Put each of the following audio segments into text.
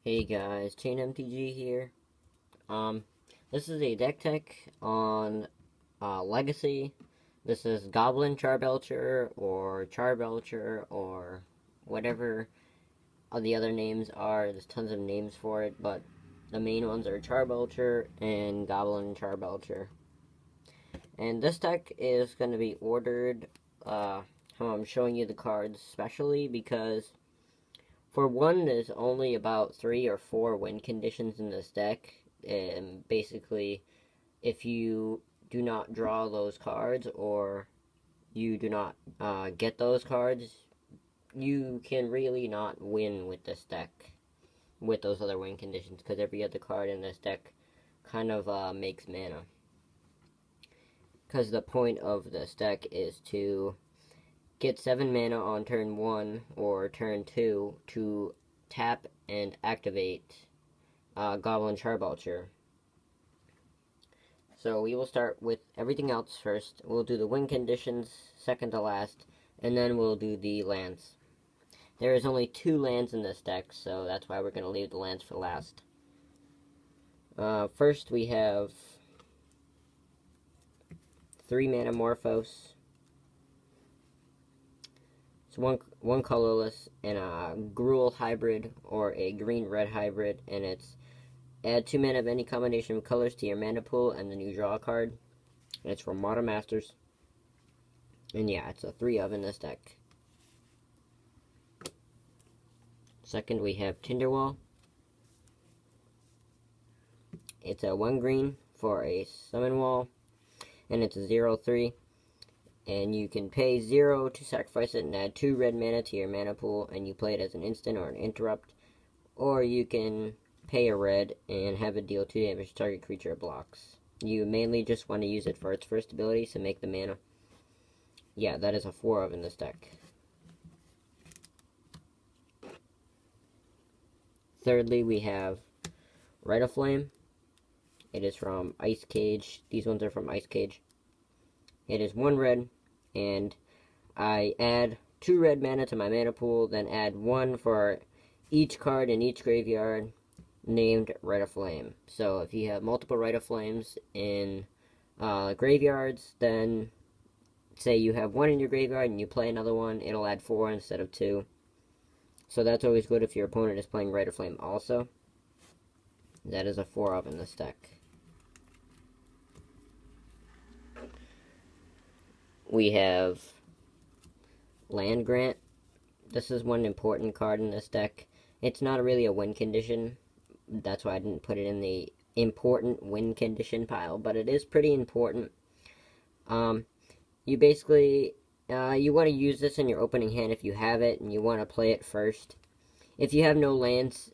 Hey guys, Chain MTG here. This is a deck tech on Legacy. This is Goblin Charbeltcher or Charbelcher or whatever the other names are. There's tons of names for it, but the main ones are Charbelcher and Goblin Charbelcher. And this deck is going to be ordered. How I'm showing you the cards specially because for one, there's only about 3 or 4 win conditions in this deck, and basically, if you do not draw those cards, or you do not get those cards, you can really not win with this deck, with those other win conditions, because every other card in this deck kind of makes mana. Because the point of this deck is to get 7 mana on turn 1 or turn 2 to tap and activate Goblin Charbelcher. So we will start with everything else first. We'll do the win conditions second to last, and then we'll do the lands. There is only 2 lands in this deck, so that's why we're going to leave the lands for last. First we have 3 mana Morphos. It's one colorless and a Gruul hybrid or a green-red hybrid, and it's add 2 mana of any combination of colors to your mana pool and then you draw a card. And it's from Modern Masters. And yeah, it's a 3 of in this deck. Second, we have Tinderwall. It's a 1 green for a summon wall, and it's a 0/3. And you can pay 0 to sacrifice it and add 2 red mana to your mana pool, and you play it as an instant or an interrupt. Or you can pay a red and have it deal 2 damage to target creature it blocks. You mainly just want to use it for its first ability, so make the mana. Yeah, that is a 4 of in this deck. Thirdly, we have Rite of Flame. It is from Ice Cage. These ones are from Ice Cage. It is 1 red, and I add 2 red mana to my mana pool, then add 1 for each card in each graveyard named Rite of Flame. So if you have multiple Rite of Flames in graveyards, then say you have 1 in your graveyard and you play another one, it'll add 4 instead of 2. So that's always good if your opponent is playing Rite of Flame also. That is a 4 of in this deck. We have Land Grant. This is one important card in this deck. It's not really a win condition. That's why I didn't put it in the important win condition pile, but it is pretty important. You basically, you want to use this in your opening hand if you have it, and you want to play it first. If you have no lands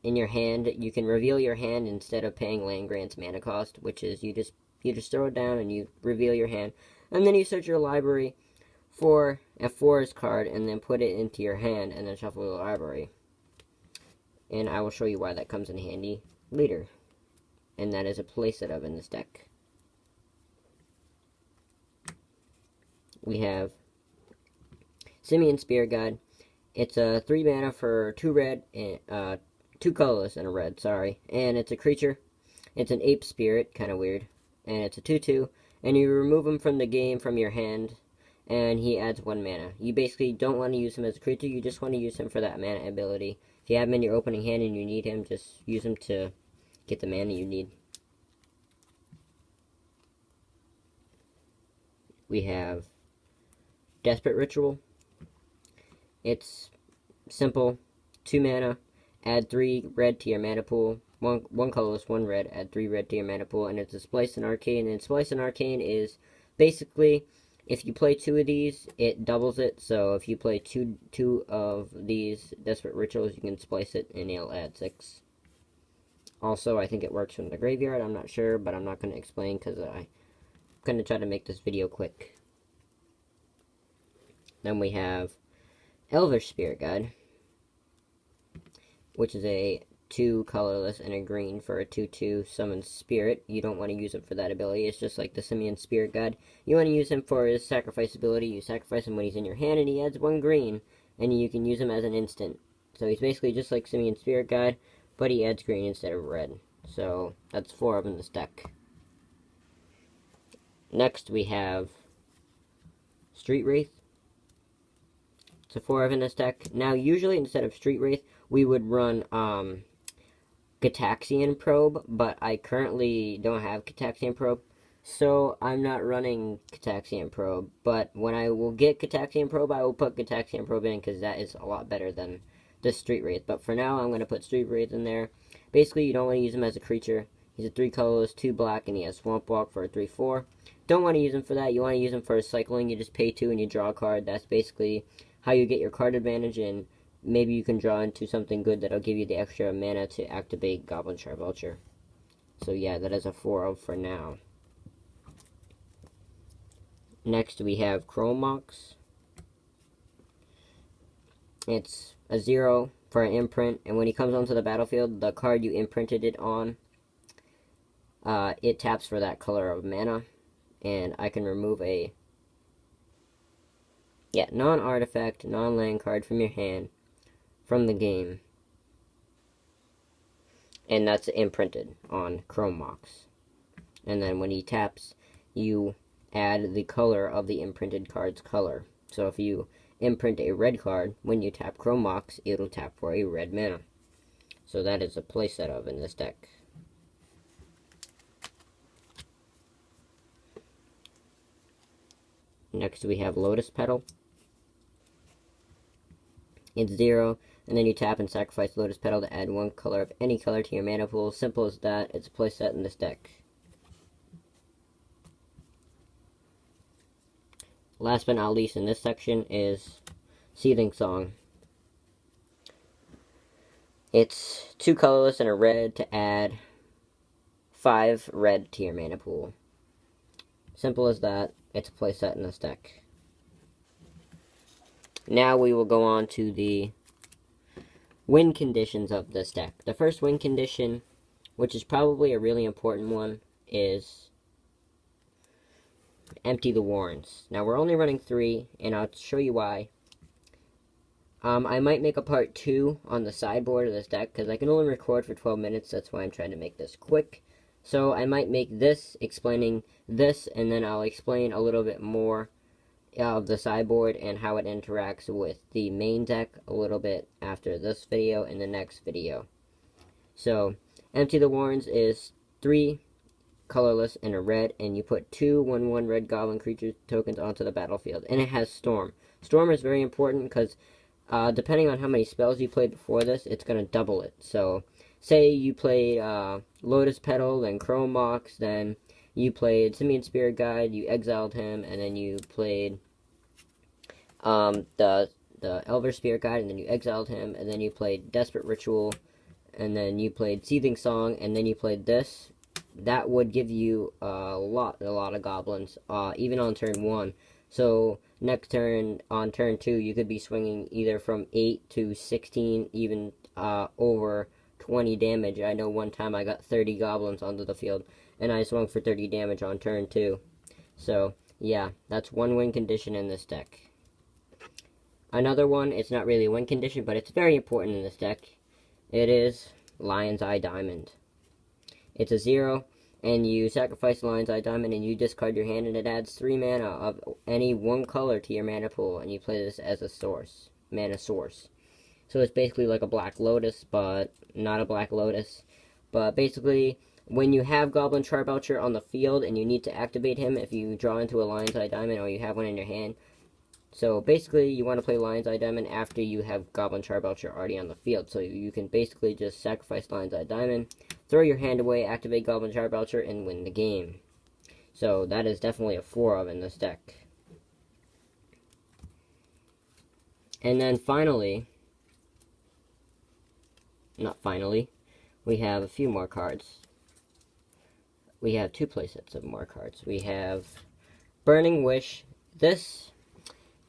in your hand, you can reveal your hand instead of paying Land Grant's mana cost, which is you just throw it down and you reveal your hand. And then you search your library for a forest card and then put it into your hand and then shuffle your library. And I will show you why that comes in handy later. And that is a playset of in this deck. We have Simian Spirit Guide. It's a 3 mana for 2 red and 2 colorless and a red, sorry. And it's a creature. It's an ape spirit, kind of weird. And it's a 2/2. And you remove him from the game from your hand, and he adds 1 mana. You basically don't want to use him as a creature, you just want to use him for that mana ability. If you have him in your opening hand and you need him, just use him to get the mana you need. We have Desperate Ritual. It's simple, 2 mana, add 3 red to your mana pool. One colorless, 1 red, add 3 red to your mana pool, and it's a Splice and Arcane. And Splice and Arcane is basically, if you play 2 of these, it doubles it. So if you play two of these Desperate Rituals, you can splice it, and it'll add 6. Also, I think it works from the graveyard. I'm not sure, but I'm not going to explain because I'm going to try to make this video quick. Then we have Elvish Spirit Guide, which is a 2 colorless and a green for a 2/2 summon spirit. You don't want to use him for that ability. It's just like the Simian Spirit Guide. You want to use him for his sacrifice ability. You sacrifice him when he's in your hand and he adds 1 green, and you can use him as an instant. So he's basically just like Simian Spirit Guide, but he adds green instead of red. So that's 4 of in this deck. Next we have Street Wraith. It's a 4 of in this deck. Now usually instead of Street Wraith, we would run Gataxian Probe, but I currently don't have Gataxian Probe, so I'm not running Gataxian Probe. But when I will get Gataxian Probe, I will put Gataxian Probe in, because that is a lot better than the Street Wraith. But for now, I'm going to put Street Wraith in there. Basically, you don't want to use him as a creature. He's a 3 colorless, 2 black, and he has Swamp Walk for a 3/4. Don't want to use him for that. You want to use him for cycling. You just pay 2 and you draw a card. That's basically how you get your card advantage, and maybe you can draw into something good that'll give you the extra mana to activate Goblin Charbeltcher. So yeah, that is a 4 of for now. Next we have Chrome Mox. It's a 0 for an imprint, and when he comes onto the battlefield, the card you imprinted it on, it taps for that color of mana, and I can remove a non-artifact, non-land card from your hand from the game, and that's imprinted on Chrome Mox. And then when he taps, you add the color of the imprinted card's color. So if you imprint a red card, when you tap Chrome Mox, it'll tap for a red mana. So that is a playset of in this deck. Next we have Lotus Petal. It's 0, and then you tap and sacrifice Lotus Petal to add 1 color of any color to your mana pool. Simple as that. It's a playset in this deck. Last but not least in this section is Seething Song. It's 2 colorless and a red to add 5 red to your mana pool. Simple as that. It's a playset in this deck. Now we will go on to the win conditions of this deck. The first win condition, which is probably a really important one, is empty the warrens. Now we're only running 3, and I'll show you why. I might make a part 2 on the sideboard of this deck, because I can only record for 12 minutes, that's why I'm trying to make this quick. So I might make this explaining this, and then I'll explain a little bit more of the sideboard and how it interacts with the main deck a little bit after this video and the next video. So, Empty the Warrens is 3 colorless and a red, and you put 2 1/1 red goblin creature tokens onto the battlefield, and it has Storm. Storm is very important because depending on how many spells you played before this, it's going to double it. So, say you played Lotus Petal, then Chrome Mox, then you played Simian Spirit Guide, you exiled him, and then you played the Elver Spirit Guide, and then you exiled him, and then you played Desperate Ritual, and then you played Seething Song, and then you played this. That would give you a lot of goblins, even on turn 1. So next turn, on turn 2, you could be swinging either from 8 to 16, even over 20 damage. I know one time I got 30 goblins onto the field, and I swung for 30 damage on turn 2. So yeah, that's one win condition in this deck. Another one, it's not really a win condition, but it's very important in this deck. It is Lion's Eye Diamond. It's a 0, and you sacrifice Lion's Eye Diamond, and you discard your hand, and it adds 3 mana of any 1 color to your mana pool, and you play this as a source, mana source. So it's basically like a Black Lotus, but not a Black Lotus. But basically, when you have Goblin Charbeltcher on the field, and you need to activate him if you draw into a Lion's Eye Diamond, or you have one in your hand. So basically, you want to play Lion's Eye Diamond after you have Goblin Charbeltcher already on the field. So you can basically just sacrifice Lion's Eye Diamond, throw your hand away, activate Goblin Charbeltcher, and win the game. So that is definitely a 4 of in this deck. And then finally, we have a few more cards. We have 2 playsets of more cards. We have Burning Wish. This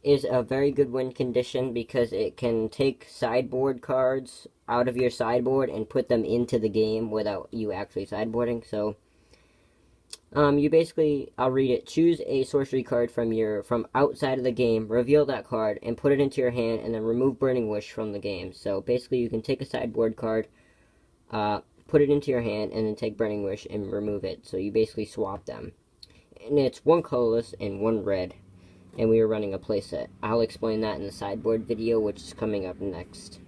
is a very good win condition because it can take sideboard cards out of your sideboard and put them into the game without you actually sideboarding. So You basically, I'll read it. Choose a sorcery card from outside of the game, reveal that card, and put it into your hand, and then remove Burning Wish from the game. So basically, you can take a sideboard card, put it into your hand, and then take Burning Wish and remove it. So you basically swap them. And it's one colorless and one red. And we are running a playset. I'll explain that in the sideboard video, which is coming up next.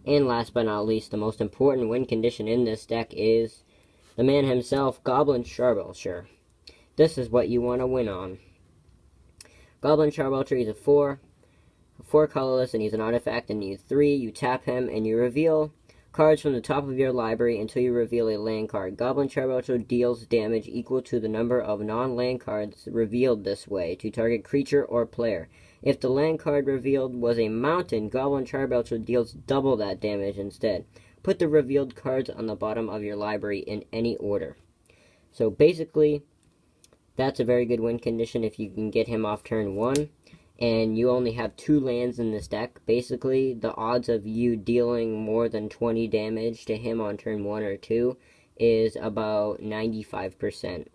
And last but not least, the most important win condition in this deck is the man himself, Goblin Charbeltcher. This is what you want to win on. Goblin Charbeltcher, he's a 4 colorless, and he's an artifact, and you 3, you tap him, and you reveal cards from the top of your library until you reveal a land card. Goblin Charbeltcher deals damage equal to the number of non-land cards revealed this way to target creature or player. If the land card revealed was a mountain, Goblin Charbeltcher deals double that damage instead. Put the revealed cards on the bottom of your library in any order. So basically, that's a very good win condition if you can get him off turn 1. And you only have 2 lands in this deck. Basically, the odds of you dealing more than 20 damage to him on turn 1 or 2 is about 95%.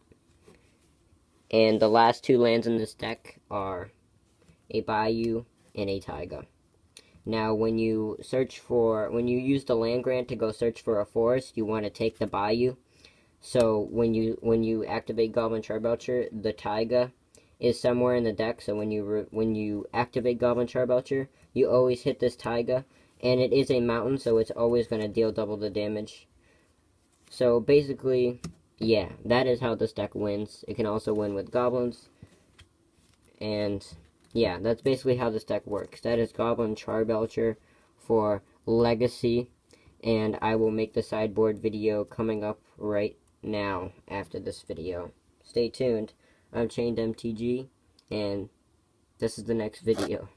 And the last 2 lands in this deck are a Bayou and a Taiga. Now, when you use the land grant to go search for a forest, you want to take the Bayou. So when you activate Goblin Charbeltcher, the Taiga is somewhere in the deck. So when you activate Goblin Charbeltcher, you always hit this Taiga, and it is a mountain, so it's always going to deal double the damage. So basically, yeah, that is how this deck wins. It can also win with goblins, and yeah, that's basically how this deck works. That is Goblin Charbeltcher for Legacy, and I will make the sideboard video coming up right now after this video. Stay tuned. I'm Chained MTG, and this is the next video.